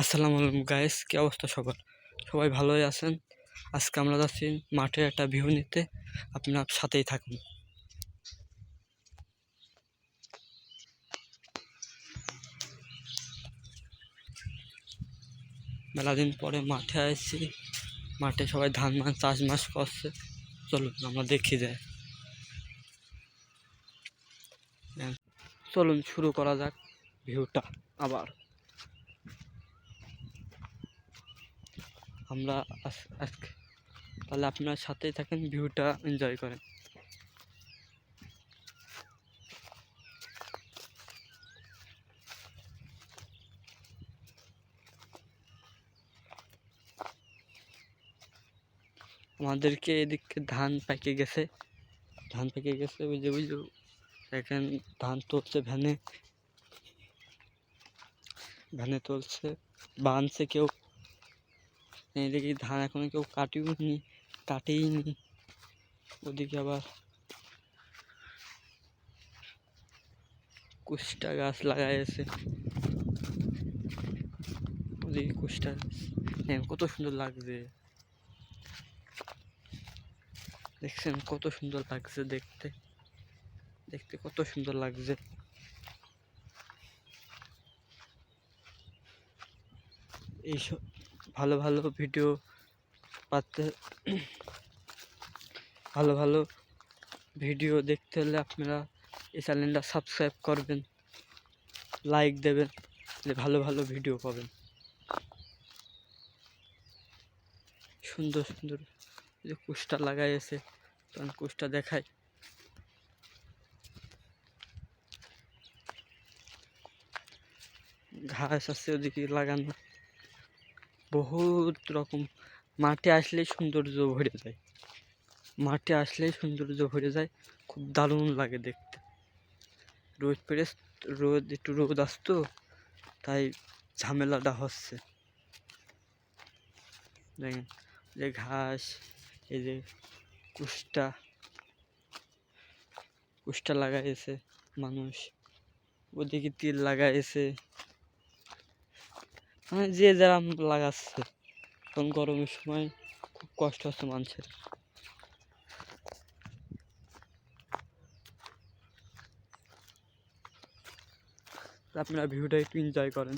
আসসালামু আলাইকুম গাইস, কি অবস্থা সবার? সবাই ভালোই আছেন? আজকে আমরা যাচ্ছি মাঠে একটা ভিউ নিতে। আপনার সাথেই থাকুন। মেলা দিন পরে মাঠে আসছি। মাঠে সবাই ধান চাষবাস করছে। চলুন আমরা দেখি যাই। চলুন শুরু করা যাক ভিউটা। আবার আমরা আজকে তাহলে আপনার সাথেই থাকেন, ভিউটা এনজয় করেন। আমাদেরকে এদিকে ধান পেকে গেছে। ওই যে দেখেন, ধান তুলছে ভ্যানে তুলছে, বানছে কেউ। এদিকে ধান এখনো কেউ কাটেইনি। ওদিকে আবার কুষ্টা গাছ লাগাইছে। ওদিকে কুষ্টা গাছ কত সুন্দর লাগছে। দেখছেন কত সুন্দর লাগছে, দেখতে দেখতে কত সুন্দর লাগছে। এইসব ভালো ভালো ভিডিও পাতে ভালো ভিডিও দেখতে হলে আপনারা এই চ্যানেলটা সাবস্ক্রাইব করবেন, লাইক দেবেন, ভালো ভালো ভিডিও পাবেন। সুন্দর সুন্দর যে কুষ্টা লাগাইছে, তখন কুষ্টা দেখায়। ঘাস আছে ওদিকে লাগানো, বহুত রকম। মাঠে আসলেই সৌন্দর্য ভরে যায়। খুব দারুণ লাগে দেখতে। একটু রোদ আসতো, তাই ঝামেলাটা হচ্ছে। দেখেন যে ঘাস, এই যে কুষ্টা লাগাইছে মানুষ, ওদিকে তিল লাগাইছে। মানে যে যারা লাগাচ্ছে, তখন গরমের সময় খুব কষ্ট হচ্ছে মানুষের। আপনারা ভিউটা একটু এনজয় করেন।